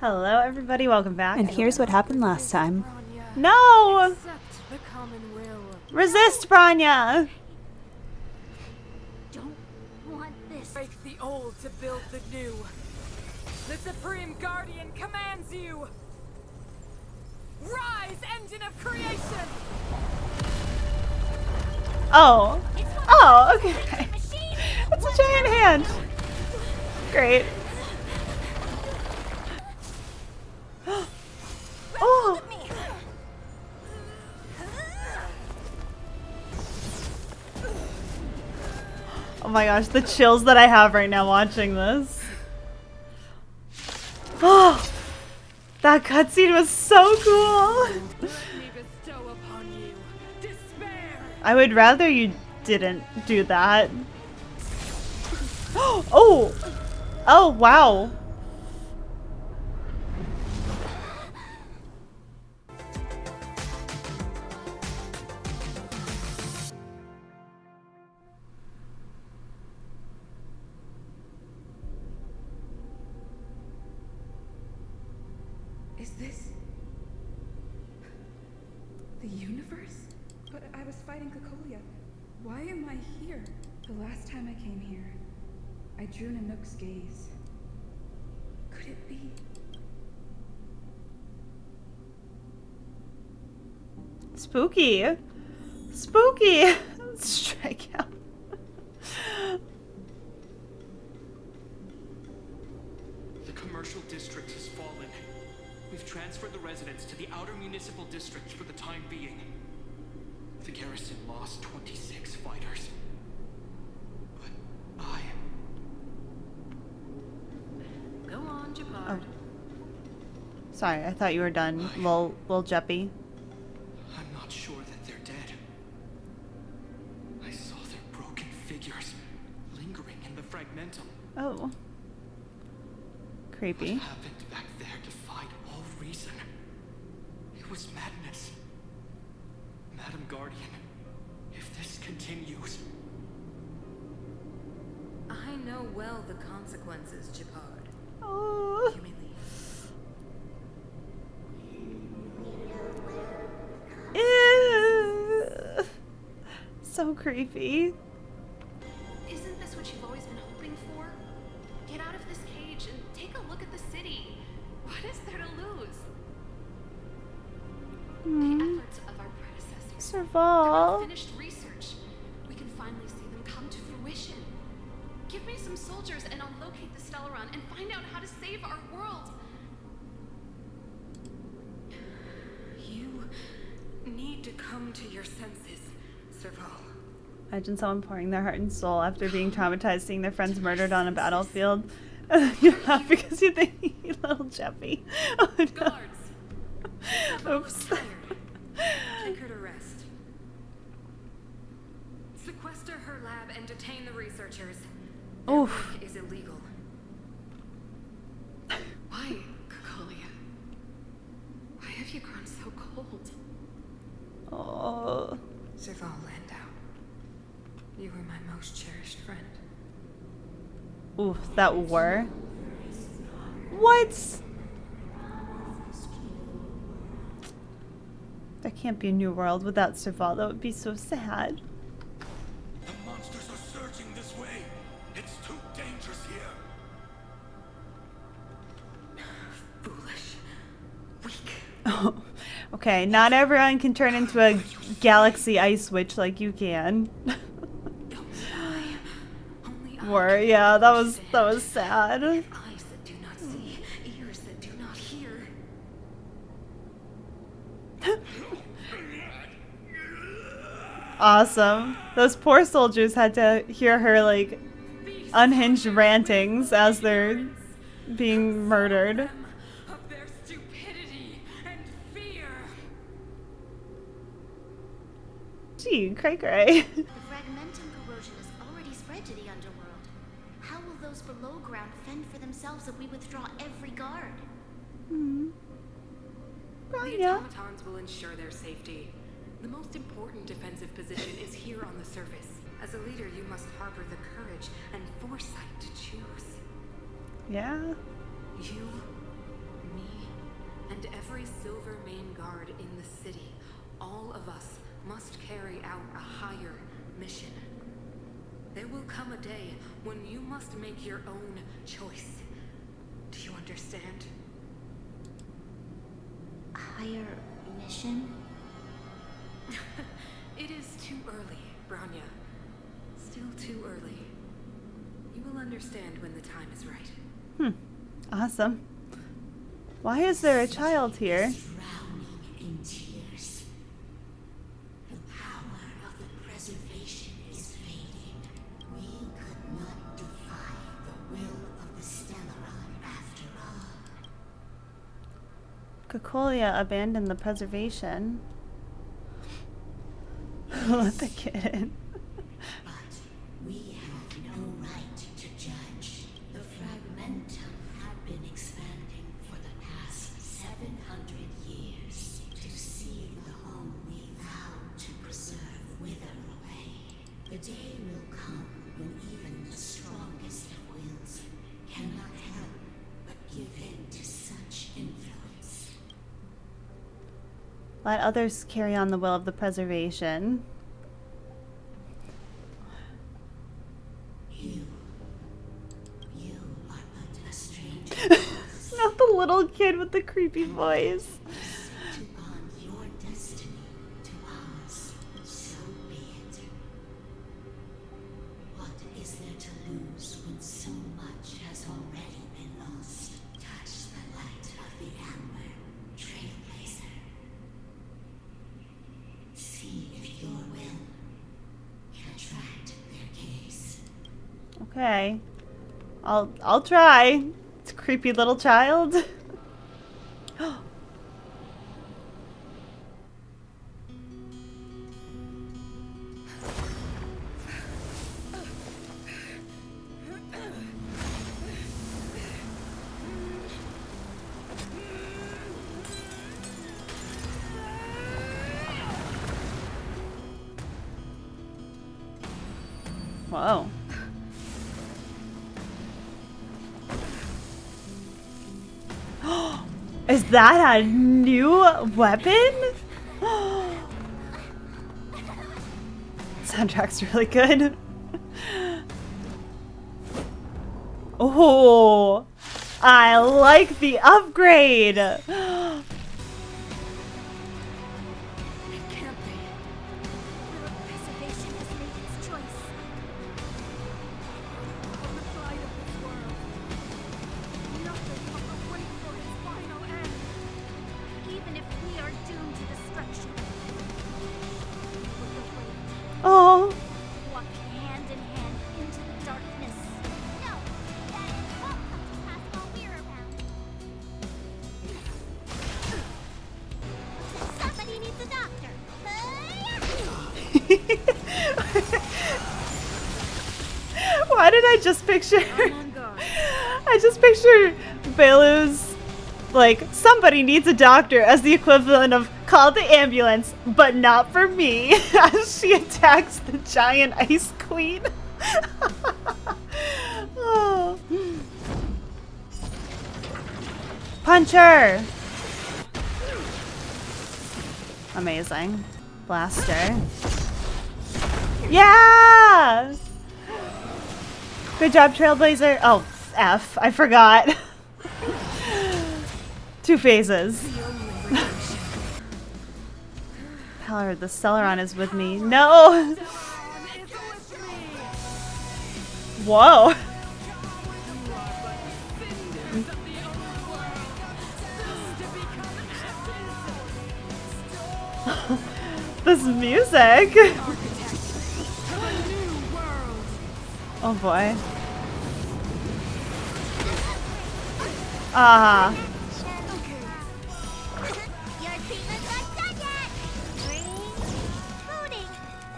Hello, everybody. Welcome back. And here's what happened last time. No! Resist, Branya! Don't want this. Break the old to build the new. The Supreme Guardian commands you. Rise, engine of creation! Oh. Oh, okay. It's a giant hand. Great. Oh. Oh my gosh, the chills that I have right now watching this. Oh, that cutscene was so cool. I would rather you didn't do that. Oh! Oh, wow. Is this the universe? But I was fighting Cocolia. Why am I here? The last time I came here, I drew Nanook's gaze. Could it be? Spooky. Spooky. Strike out. The commercial district has fallen. We've transferred the residents to the outer municipal districts for the time being. The garrison lost 26 fighters. But I... Go on, Japard. Oh. Sorry, I thought you were done, lil Jeppy. I'm not sure that they're dead. I saw their broken figures lingering in the fragmentum. Oh. Creepy. What happened back there defied all reason. It was madness. Madam Guardian, if this continues... I know well the consequences, Japard. Oh. You may leave. Ew. So creepy. Isn't this what you've always been hoping for? Get out of this cage and take a look at the city. What is there to lose? The efforts of our predecessors. Their Serval. unfinished research. We can finally see them come to fruition. Give me some soldiers and I'll locate the Stellaron and find out how to save our world. You need to come to your senses, Serval. Imagine someone pouring their heart and soul after being traumatized, seeing their friends murdered on a battlefield. You laugh because you think you little Jeppy. Oh, no. Guards. Oops. Take her to rest. Sequester her lab and detain the researchers. Their Oof. work is illegal. Why, Cocolia? Why have you grown so cold? Oh. Serval Landau, you were my most cherished friend. Ooh, that war. What? There can't be a new world without Serval. That would be so sad. The monsters are surging this way. It's too dangerous here. Foolish. Weak. Oh, okay, not everyone can turn into a galaxy ice witch like you can. Don't lie. Only I War, can yeah, that was understand. sad. Eyes that do not see, ears that do not hear. Awesome. Those poor soldiers had to hear her like unhinged rantings as they're being murdered. Of their stupidity and fear. Gee, cray cray. The fragmentum corrosion has already spread to the underworld. How will those below ground fend for themselves if we withdraw every guard? The Branya. automatons will ensure their safety. The most important defensive position is here on the surface. As a leader, you must harbor the courage and foresight to choose. Yeah. You, guard in the city. All of us must carry out a higher mission. There will come a day when you must make your own choice. Do you understand? Higher mission? It is too early, Branya. Still too early. You will understand when the time is right. Awesome. Why is there a child here? Drowning in tears. The power of the preservation is fading. We could not defy the will of the Stellaron after all. Cocolia abandoned the preservation. Let the kid in. But we have no right to judge. The Fragmentum have been expanding for the past 700 years to see the home we vowed to preserve wither away. The day will come when even the strongest of wills cannot help but give in to such influence. Let others carry on the will of the preservation. You are but a stranger. Not the little kid with the creepy voice. To bond your destiny to ours, so be it. What is there to lose when so much has already been lost? Touch the light of the Amber, Trailblazer. See if your will can attract their gaze. Okay. I'll try. It's a creepy little child. Whoa. Is that a new weapon? Soundtrack's really good. Oh, I like the upgrade. It can't be. The preservation has made its choice. On the pride of this world. Nothing but the wait for its final end. Even if we are doomed to destruction. With the wait, Oh, walk hand in hand into the darkness. No, that won't come to pass while we're around. Somebody needs a doctor. why did I just picture? I'm on guard. I just picture Belu's like, somebody needs a doctor as the equivalent of call the ambulance, but not for me, as she attacks the giant ice queen. Oh. Punch her! Amazing. Blaster. Yeah! Good job, Trailblazer. Oh, F. I forgot. 2 phases. Power, the Stellaron is with me. No! Whoa. This music. Oh boy. Ah. Your treatment's not done yet. Booting.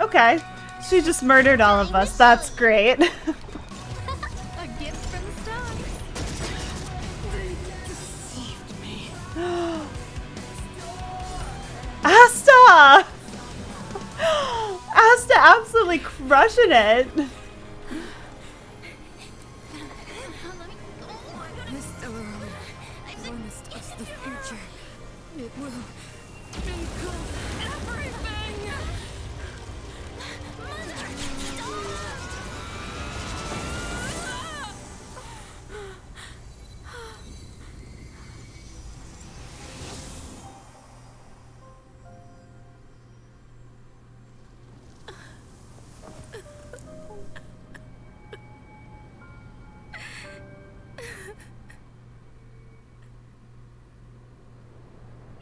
Okay. She just murdered all of us. That's great. A gift from the stars. Asta! Asta absolutely crushing it. This Stellaron, when this touches the future, it will include everything! Mother, stop!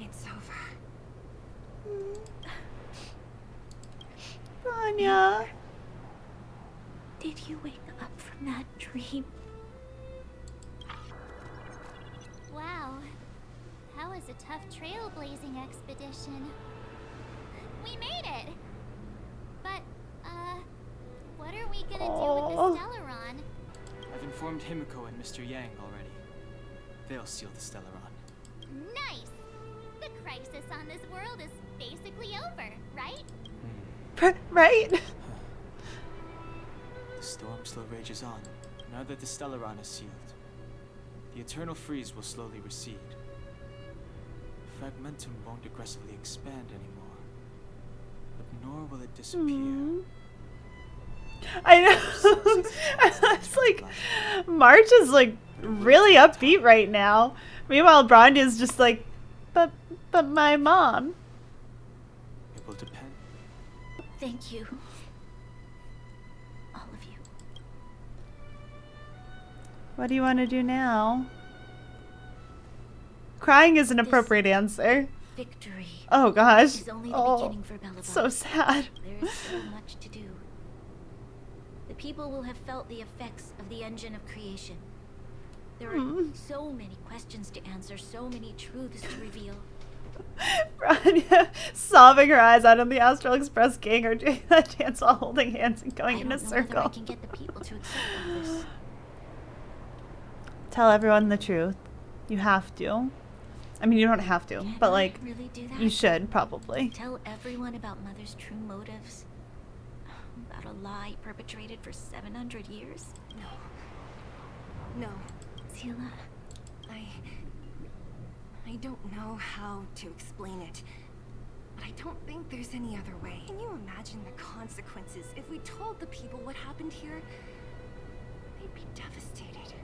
It's over. Anya. Did you wake up from that dream? Wow. That was a tough trailblazing expedition. We made it! But, what are we gonna do with the Stellaron? I've informed Himiko and Mr. Yang already. They'll seal the Stellaron. Nice! The crisis on this world is basically over, right? Right? The storm still rages on. Now that the Stellaron is sealed, the eternal freeze will slowly recede. Fragmentum won't aggressively expand anymore, but nor will it disappear. I know. It's like March is like really upbeat right now. Meanwhile, Bronya's just like, but my mom. It will depend. Thank you. All of you. What do you want to do now? Crying is an appropriate answer. Victory Oh gosh. is only the Oh, beginning for Belobog. so sad. There is so much to do. The people will have felt the effects of the engine of creation. There are so many questions to answer, so many truths to reveal. Bronya sobbing her eyes out on the Astral Express gang are doing that dance while holding hands and going I in don't a know whether I circle. can get the people to accept all this. Tell everyone the truth. You have to. I mean, you don't have to, Can but I like, really do that? you should probably. Tell everyone about Mother's true motives? About a lie perpetrated for 700 years? No. Seela, I don't know how to explain it, but I don't think there's any other way. Can you imagine the consequences if we told the people what happened here? They'd be devastated.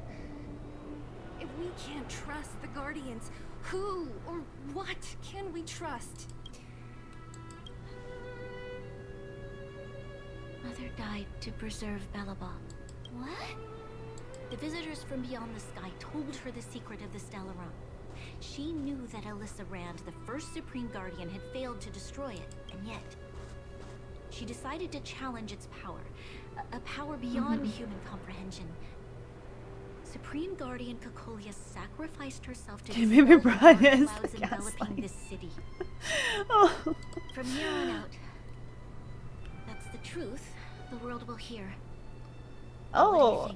If we can't trust the Guardians, who or what can we trust? Mother died to preserve Belobog. What? The visitors from beyond the sky told her the secret of the Stellaron. She knew that Alyssa Rand, the first Supreme Guardian, had failed to destroy it, and yet she decided to challenge its power, a power beyond human comprehension. Supreme Guardian Cocolia sacrificed herself to Maybe dispel the dark Brian is clouds the enveloping gaslight. this city. Oh. From here on out, that's the truth the world will hear. Oh,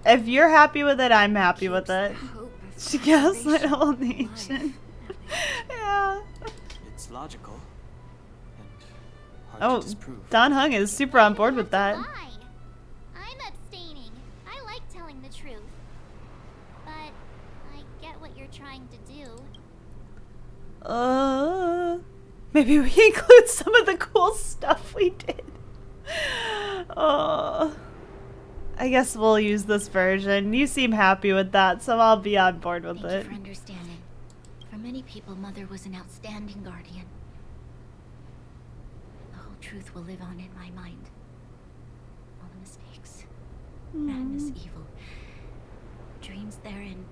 if you're happy with it, I'm happy with it. Hope of She gaslit the whole salvation. nation. Yeah. It's logical and hard Oh, to disprove. Don Hung is super on board with that. Lie. I'm abstaining. I like telling the truth. But I get what you're trying to do. Maybe we include some of the cool stuff we did. I guess we'll use this version. You seem happy with that, so I'll be on board with Thank it. you for understanding. For many people, Mother was an outstanding guardian. The whole truth will live on in my mind. All the mistakes, madness, evil, dreams therein.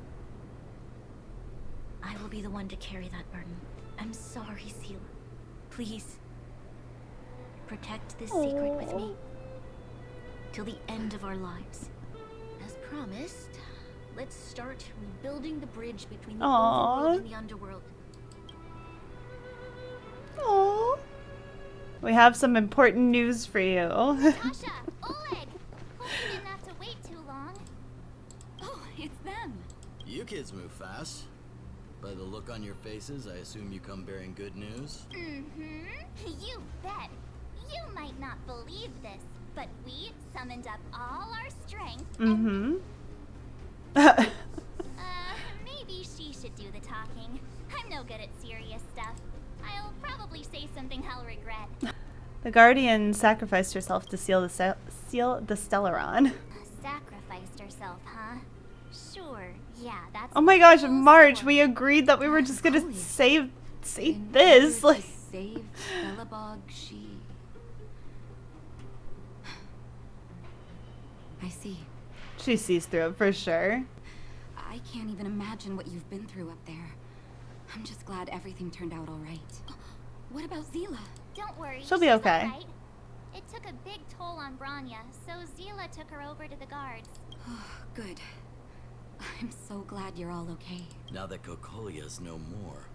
I will be the one to carry that burden. I'm sorry, Seela. Please, protect this secret with me. Till the end of our lives. As promised, let's start rebuilding the bridge between the overworld and the underworld. Aww. We have some important news for you. Tasha, Oleg! Hope you didn't have to wait too long. Oh, it's them. You kids move fast. By the look on your faces, I assume you come bearing good news? Mm-hmm. You bet. You might not believe this, but we summoned up all our strength and... maybe she should do the talking. I'm no good at serious stuff. I'll probably say something I'll regret. The Guardian sacrificed herself to seal the Stellaron. Sacrificed herself, huh? Sure, yeah, that's... Oh my gosh, the whole March, story. we agreed that we were just gonna save In this. order Like, to save Belobog, she... I see. she sees through it for sure. I can't even imagine what you've been through up there. I'm just glad everything turned out all right. What about Zila? Don't worry, She'll be she's okay. all right. It took a big toll on Branya, so Zila took her over to the guards. Good. I'm so glad you're all okay. Now that Cocolia's no more,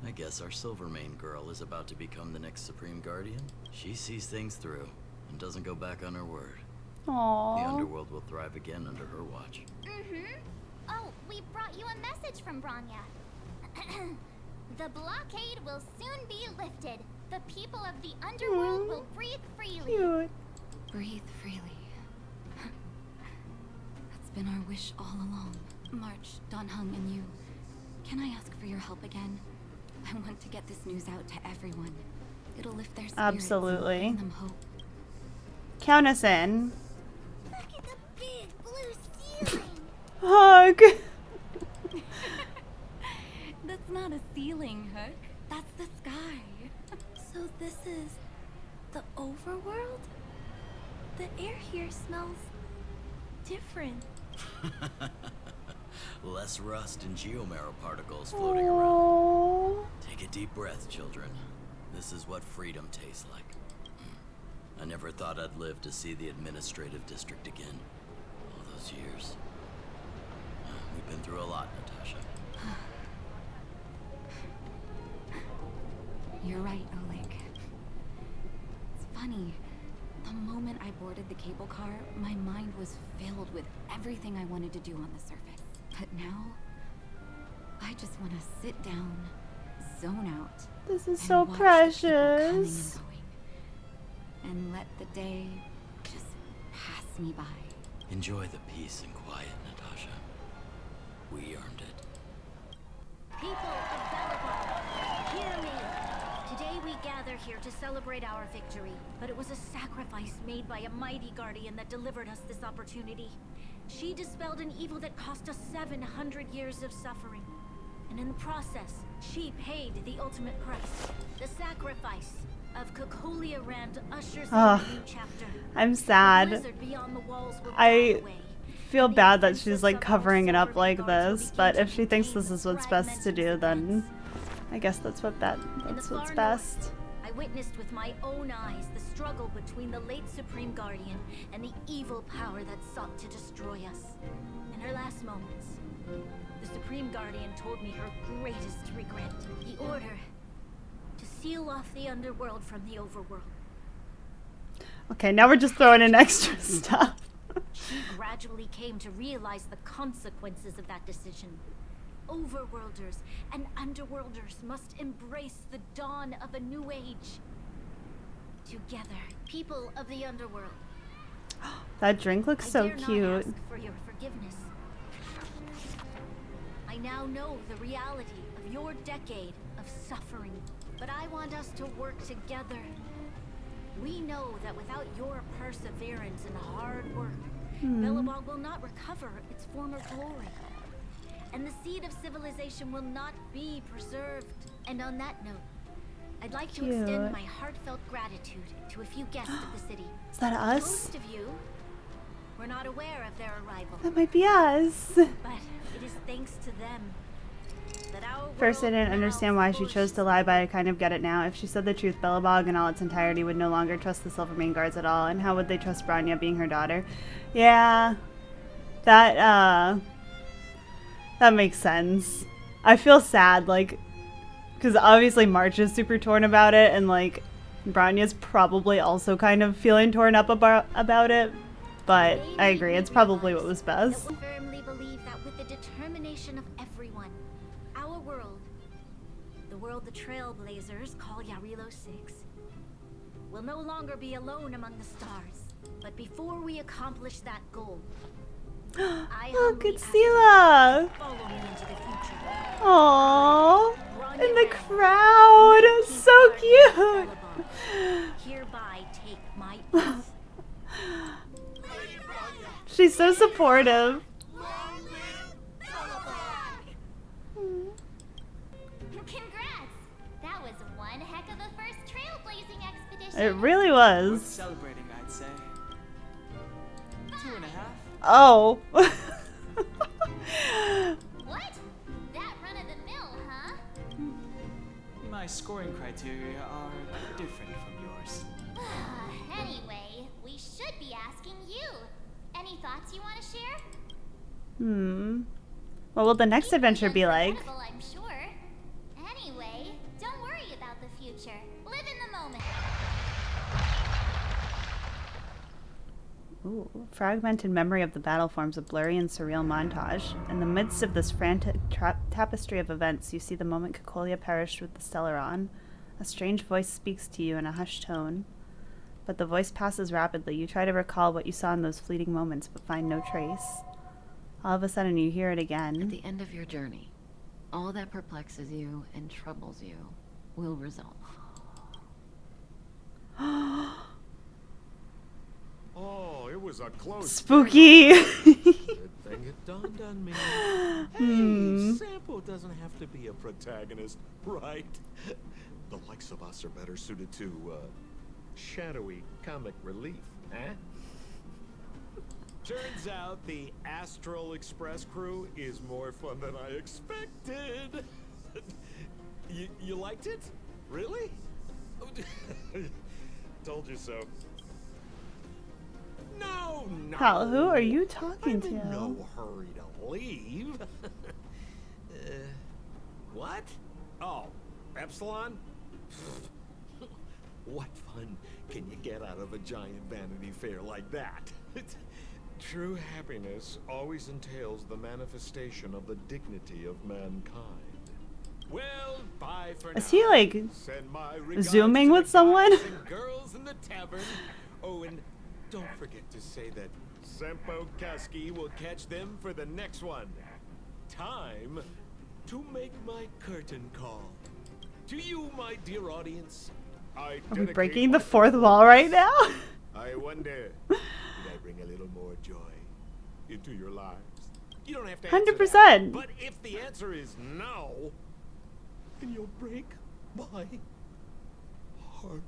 I guess our Silvermane girl is about to become the next Supreme Guardian. She sees things through and doesn't go back on her word. Aww. The underworld will thrive again under her watch. Mm-hmm. Oh, we brought you a message from Branya. The blockade will soon be lifted. The people of the underworld will breathe freely. Cute. Breathe freely. That's been our wish all along. March, Don Hung, and you. Can I ask for your help again? I want to get this news out to everyone. It'll lift their spirits Absolutely. and bring them hope. Count us in. Look at the big blue ceiling. Hug. That's not a ceiling, Hook. That's the sky. So this is the overworld? The air here smells different. Less rust and geomarrow particles floating around. Aww. Take a deep breath, children. This is what freedom tastes like. I never thought I'd live to see the administrative district again. All those years. We've been through a lot, Natasha. You're right, Oleg. It's funny. The moment I boarded the cable car, my mind was filled with everything I wanted to do on the surface. But now, I just want to sit down, zone out. This is and so watch the people coming and precious. going, and let the day just pass me by. Enjoy the peace and quiet, Natasha. We earned it. People of Belobog, hear me. Today we gather here to celebrate our victory, but it was a sacrifice made by a mighty guardian that delivered us this opportunity. She dispelled an evil that cost us 700 years of suffering. And in the process, she paid the ultimate price. The sacrifice of Cocolia Rand ushers in a new chapter. I'm The sad. blizzard beyond the walls will I die away. feel And the bad that offenses she's like of our covering it up Silver like Guards will this, begin but to if she thinks contain this is the what's best to do, fragmented then events. I guess that's In the what's far best. north, I witnessed with my own eyes the struggle between the late Supreme Guardian and the evil power that sought to destroy us. In her last moments, the Supreme Guardian told me her greatest regret, the order to seal off the underworld from the overworld. Okay, now we're just throwing in extra stuff. She gradually came to realize the consequences of that decision. Overworlders and underworlders must embrace the dawn of a new age. Together, people of the underworld, That drink looks so I dare cute. not ask for your forgiveness. I now know the reality of your decade of suffering, but I want us to work together. We know that without your perseverance and hard work, Belobog will not recover its former glory. And the seed of civilization will not be preserved. And on that note, I'd like to Cute. extend my heartfelt gratitude to a few guests of the city. Is that us? Most of you were not aware of their arrival, That might be us. but it is thanks to them that our First, I world didn't now understand why she chose to flourishes. lie, but I kind of get it now. If she said the truth, Belobog in all its entirety would no longer trust the Silvermane guards at all. And how would they trust Branya being her daughter? Yeah, that makes sense. I feel sad, like, because obviously March is super torn about it, and like Branya's probably also kind of feeling torn up about it. But I agree, it's probably what was best. That we firmly believe that with the determination of everyone, our world, the world the Trailblazers call Yarilo 6, will no longer be alone among the stars. But before we accomplish that goal, I Look, humbly it's ask Sela. you to follow me into the future. Aww, in the crowd. supportive. Congrats! That was one heck of a first trailblazing expedition. It really Worth was. celebrating, I'd say. 2.5. Oh. What? That run of the mill, huh? My scoring criteria are different from yours. Anyway, we should be asking you. Any thoughts you want to share? What will the next adventure be like? Unforgettable, I'm sure. Anyway, don't worry about the future. Live in the moment. Ooh, fragmented memory of the battle forms a blurry and surreal montage. In the midst of this frantic tapestry of events, you see the moment Cocolia perished with the Stellaron. A strange voice speaks to you in a hushed tone. But the voice passes rapidly. You try to recall what you saw in those fleeting moments, but find no trace. All of a sudden, you hear it again. At the end of your journey, all that perplexes you and troubles you will resolve. Oh, it was a close Spooky. Good thing it dawned on me. Hey, Sampo doesn't have to be a protagonist, right? The likes of us are better suited to, shadowy comic relief, eh? Turns out the Astral Express crew is more fun than I expected. You liked it? Really? Told you so. No. Hal, who are you talking I'm to? in no hurry to leave. What? Oh, Epsilon? What fun can you get out of a giant Vanity Fair like that? True happiness always entails the manifestation of the dignity of mankind. Well, bye for now. Is he like Send my regards zooming to with the someone? guys and girls in the tavern. Oh, and don't forget to say that Sempo Kaski will catch them for the next one. Time to make my curtain call. To you, my dear audience, I Are we breaking the fourth wall right now? I wonder, did I bring a little more joy into your lives? You don't have to answer 100%. that, but if the answer is no, then you'll break my heart.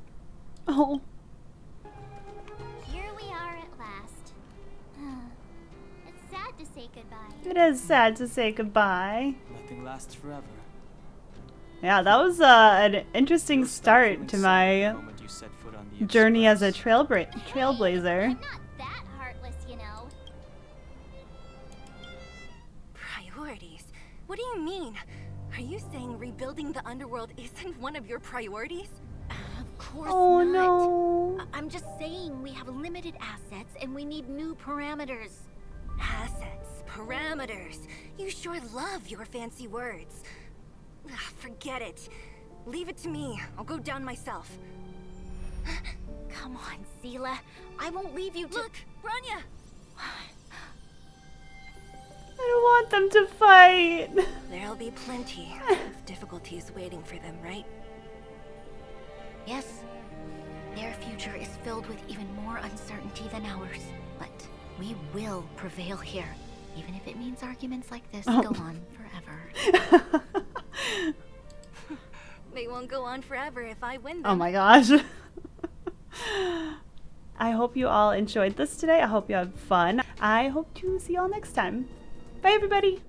Oh. Here we are at last. It's sad to say goodbye. It is sad to say goodbye. Nothing lasts forever. Yeah, that was an interesting start to my The moment you set foot on the journey as a Express. trailblazer. I'm not that heartless, you know. Priorities? What do you mean? Are you saying rebuilding the underworld isn't one of your priorities? Of course Oh not. no. I'm just saying we have limited assets and we need new parameters. Assets, parameters. You sure love your fancy words. Ugh, forget it. Leave it to me. I'll go down myself. Come on, Seela. I won't leave you to— Look, Rania! I don't want them to fight. There'll be plenty of difficulties waiting for them, right? Yes. Their future is filled with even more uncertainty than ours. But we will prevail here. Even if it means arguments like this go on forever. They won't go on forever if I win them. Oh my gosh. I hope you all enjoyed this today. I hope you had fun. I hope to see you all next time. Bye, everybody.